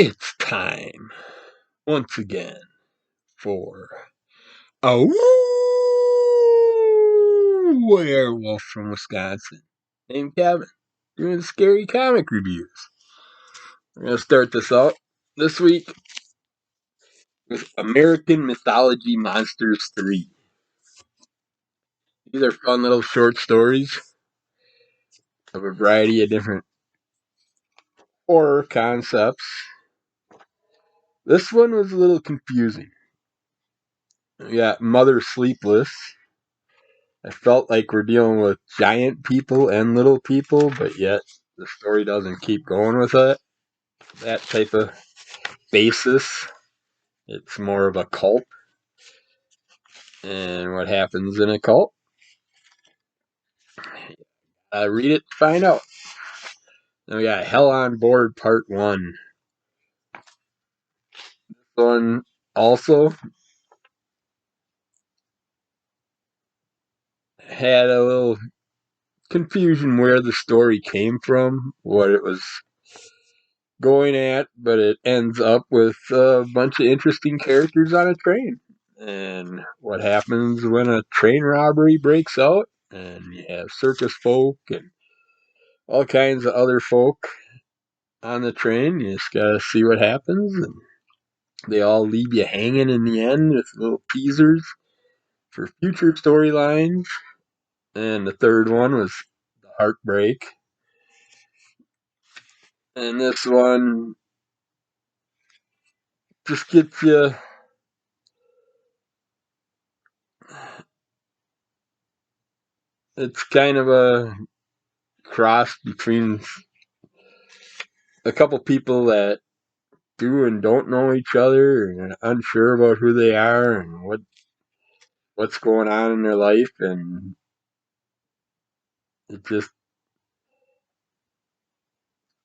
It's time once again for a werewolf from Wisconsin named Kevin doing scary comic reviews. We're going to start this out this week with American Mythology Monsters 3. These are fun little short stories of a variety of different horror concepts. This one was a little confusing. We got Mother Sleepless. I felt like we're dealing with giant people and little people, but yet the story doesn't keep going with it. That type of basis. It's more of a cult. And what happens in a cult? Read it to find out. Then we got Hell on Board Part 1. This one also had a little confusion where the story came from, what it was going at, but it ends up with a bunch of interesting characters on a train. And what happens when a train robbery breaks out, and you have circus folk and all kinds of other folk on the train. You just gotta see what happens, and they all leave you hanging in the end with little teasers for future storylines. And the third one was the heartbreak. And this one just gets you. It's kind of a cross between a couple people that do and don't know each other and unsure about who they are and what's going on in their life, and it just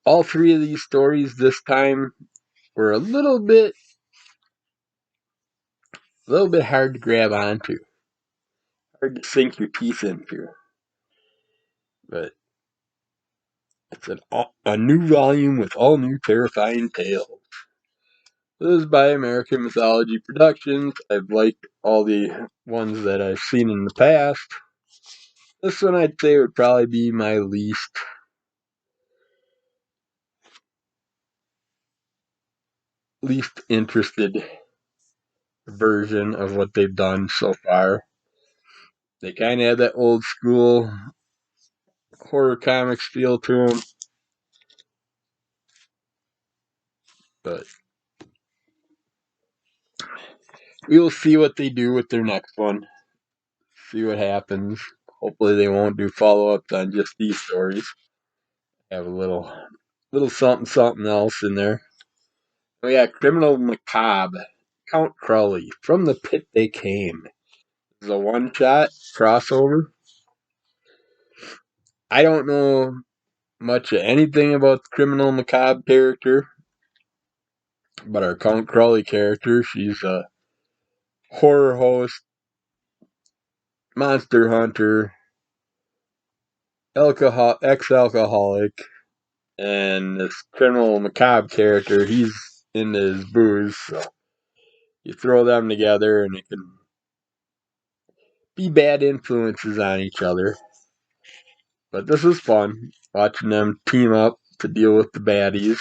all three of these stories this time were a little bit hard to grab onto, hard to sink your teeth into, but it's a new volume with all new terrifying tales. This is by American Mythology Productions. I've liked all the ones that I've seen in the past. This one I'd say would probably be my least interested version of what they've done so far. They kind of had that old school horror comics feel to them, but we'll see what they do with their next one. See what happens. Hopefully they won't do follow-ups on just these stories. Have a little something else in there. Oh yeah, Criminal Macabre, Count Crowley, From the Pit They Came. It's a one-shot crossover. I don't know much of anything about the Criminal Macabre character, but our Count Crowley character, she's a horror host, monster hunter, ex-alcoholic, and this Criminal Macabre character, he's into his booze, so you throw them together and it can be bad influences on each other. But this is fun, watching them team up to deal with the baddies.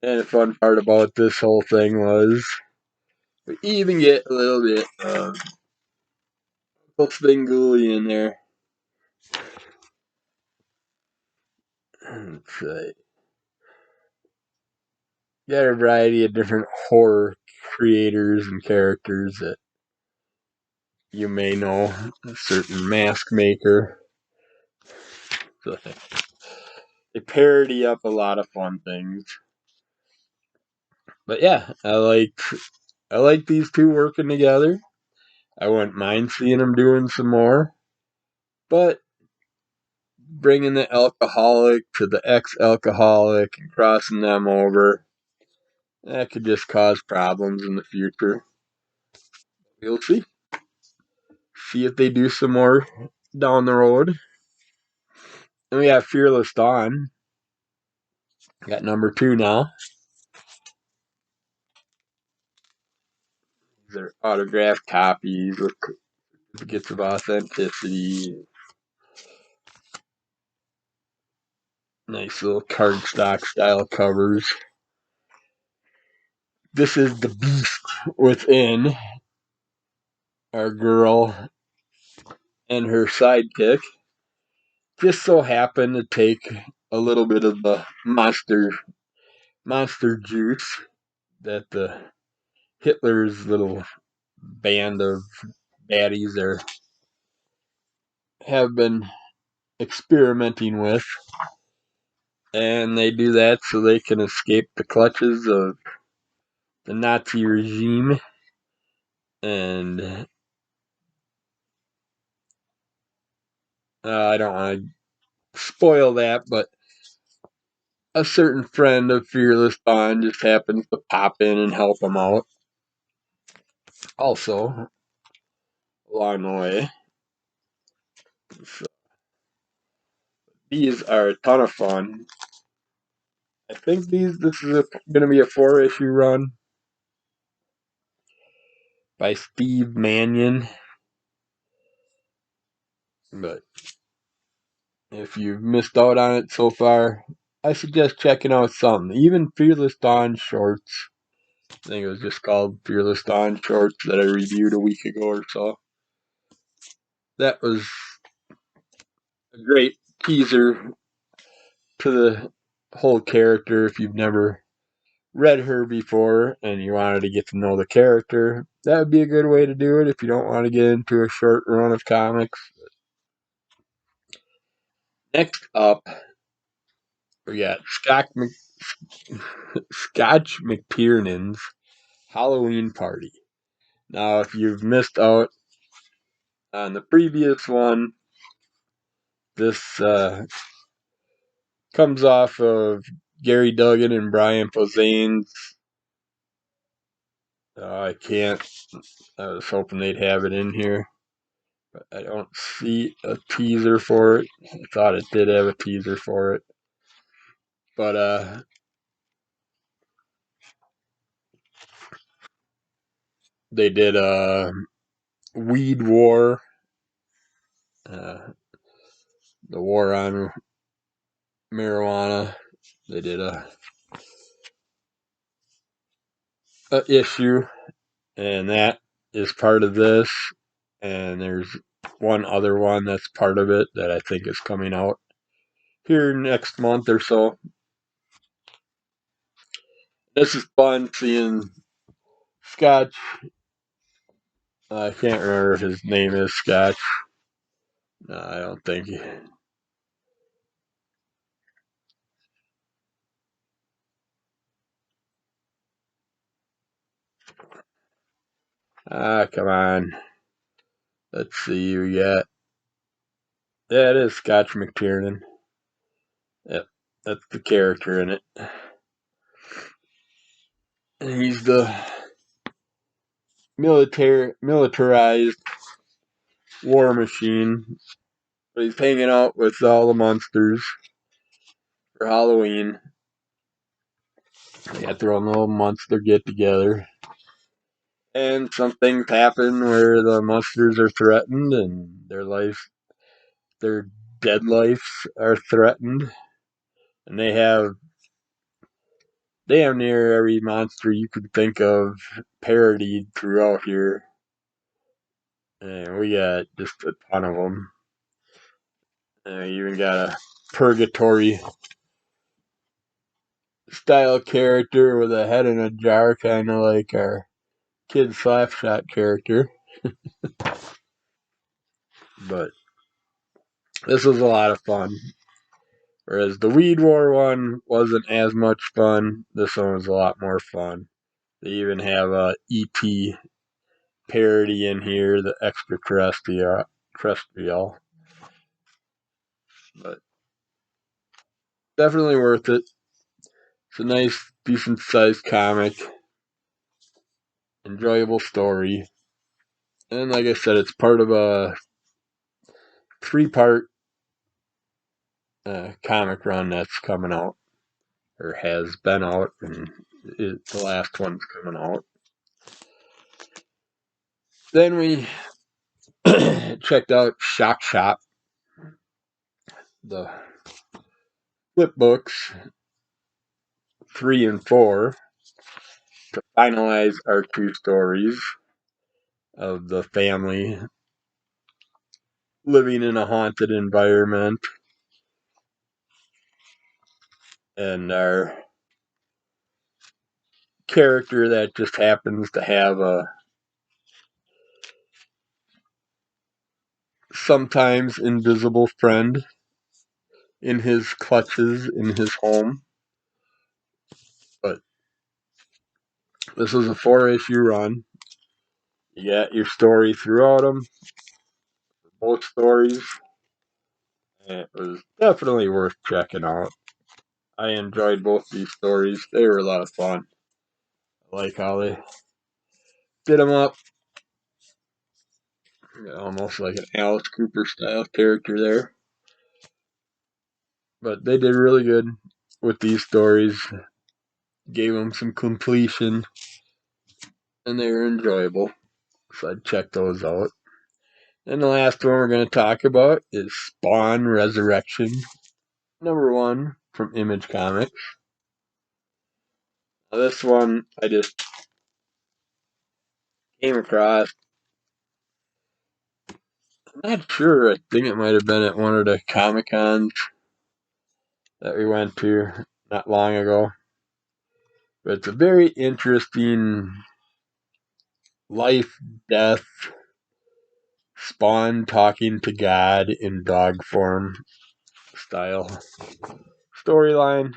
And the fun part about this whole thing was we even get a little bit of Spingoolie in there. Let's see. Got a variety of different horror creators and characters that you may know. A certain mask maker. So they parody up a lot of fun things. But yeah, I like these two working together. I wouldn't mind seeing them doing some more. But bringing the alcoholic to the ex-alcoholic and crossing them over, that could just cause problems in the future. We'll see. See if they do some more down the road. And we have Fearless Dawn. Got number 2 now. They're autographed copies with certificates of authenticity. Nice little cardstock style covers. This is the beast within our girl and her sidekick. Just so happened to take a little bit of the monster juice that the Hitler's little band of baddies there have been experimenting with. And they do that so they can escape the clutches of the Nazi regime. And I don't want to spoil that, but a certain friend of Fearless Bond just happens to pop in and help them out. Also, along the way. So, these are a ton of fun. I think this is going to be a 4-issue run by Steve Mannion. But if you've missed out on it so far, I suggest checking out some. Even Fearless Dawn shorts. I think it was just called Fearless Dawn shorts that I reviewed a week ago or so. That was a great teaser to the whole character if you've never read her before and you wanted to get to know the character. That would be a good way to do it if you don't want to get into a short run of comics. Next up, we got Scotch McTiernans Halloween Party. Now, if you've missed out on the previous one, this comes off of Gary Duggan and Brian Pozane's. I was hoping they'd have it in here, but I don't see a teaser for it. I thought it did have a teaser for it. But they did a weed war, the war on marijuana. They did a issue, and that is part of this. And there's one other one that's part of it that I think is coming out here next month or so. This is fun seeing Scotch. I can't remember if his name is Scotch. No, I don't think. Come on. Let's see. We got. Yeah, it is Scotch McTiernan. Yep, that's the character in it. And he's the militarized war machine. But he's hanging out with all the monsters for Halloween. They got their own little monster get together. And some things happen where the monsters are threatened and their dead lives are threatened. And they have damn near every monster you could think of parodied throughout here. And we got just a ton of them. You even got a purgatory style character with a head in a jar, kind of like our kid Slapshot character. But this was a lot of fun. Whereas the Weed War one wasn't as much fun, this one was a lot more fun. They even have a E.T. parody in here, the extraterrestrial. But definitely worth it. It's a nice, decent sized comic. Enjoyable story. And like I said, it's part of a 3-part comic run that's coming out, or has been out, and the last one's coming out. Then we checked out Shock Shop, the flip books 3 and 4, to finalize our 2 stories of the family living in a haunted environment and our character that just happens to have a sometimes invisible friend in his clutches in his home. But this was a 4-issue run. You got your story throughout them, both stories. And it was definitely worth checking out. I enjoyed both these stories. They were a lot of fun. I like how they did them up. Almost like an Alice Cooper style character there. But they did really good with these stories. Gave them some completion. And they were enjoyable. So I'd check those out. And the last one we're going to talk about is Spawn Resurrection, #1 from Image Comics. Now this one I just came across. I'm not sure. I think it might have been at one of the Comic Cons that we went to not long ago. But it's a very interesting life, death, Spawn talking to God in dog form style storyline.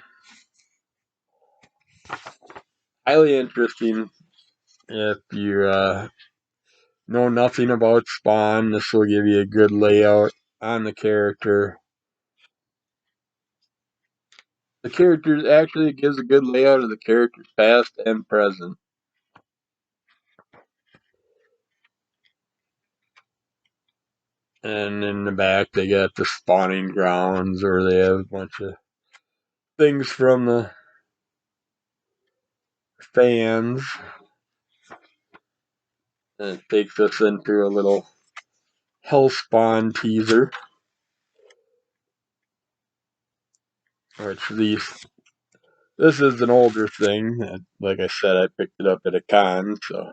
Highly interesting. If you know nothing about Spawn, this will give you a good layout on the character. The characters actually gives a good layout of the characters past and present. And in the back, they got the spawning grounds, or they have a bunch of things from the fans. And it takes us into a little Hellspawn teaser. Which this is an older thing. Like I said, I picked it up at a con, so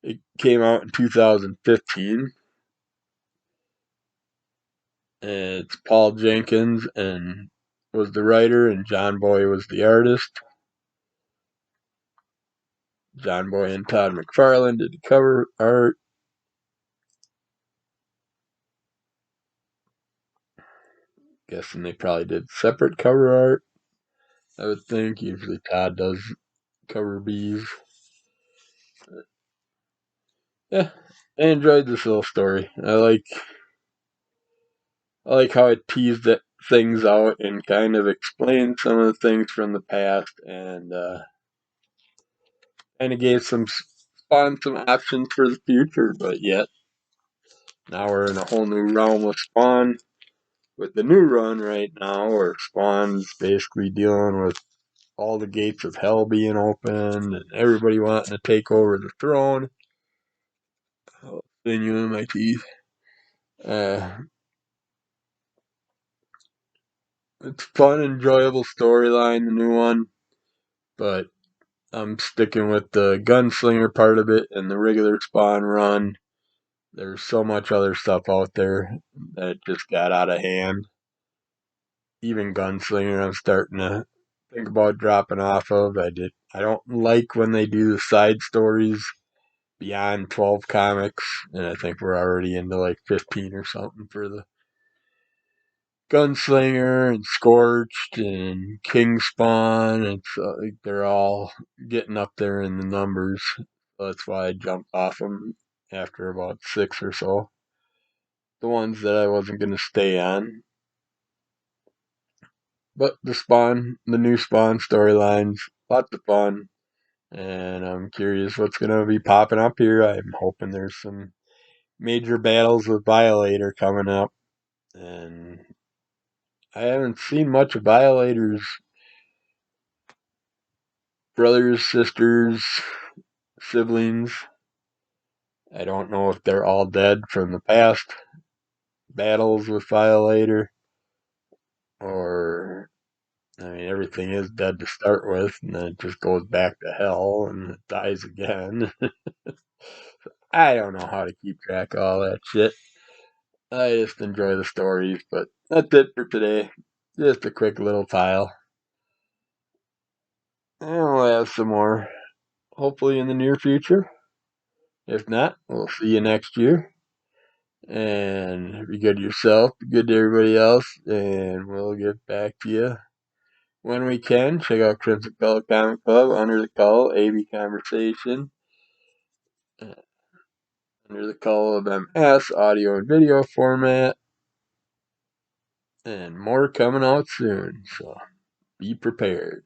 it came out in 2015. And it's Paul Jenkins and was the writer, and John Boy was the artist. John Boy and Todd McFarlane did the cover art. Guessing they probably did separate cover art. I would think. Usually Todd does cover Bs. Yeah, I enjoyed this little story. I like how it teased things out and kind of explained some of the things from the past, and kind of gave some options for the future. But yet now we're in a whole new realm with Spawn. With the new run right now, where Spawn's basically dealing with all the gates of hell being opened and everybody wanting to take over the throne. I'll spin you in my teeth. It's a fun, enjoyable storyline, the new one, but I'm sticking with the gunslinger part of it and the regular Spawn run. There's so much other stuff out there that just got out of hand. Even Gunslinger, I'm starting to think about dropping off of. I don't like when they do the side stories beyond 12 comics, and I think we're already into like 15 or something for the Gunslinger and Scorched and King Spawn. It's like they're all getting up there in the numbers. So that's why I jumped off them after about 6 or so. The ones that I wasn't going to stay on. But the new Spawn storylines, lots of fun. And I'm curious what's going to be popping up here. I'm hoping there's some major battles with Violator coming up. And I haven't seen much of Violator's brothers, sisters, siblings. I don't know if they're all dead from the past battles with Violator, or I mean, everything is dead to start with, and then it just goes back to hell and it dies again. I don't know how to keep track of all that shit. I just enjoy the stories, but that's it for today. Just a quick little tile. And we'll have some more, hopefully, in the near future. If not, we'll see you next year. And be good to yourself, be good to everybody else, and we'll get back to you when we can. Check out Crimson Cull Comic Club, Under the Cull, AB Conversation, Under the Cull of MS, audio and video format, and more coming out soon. So be prepared.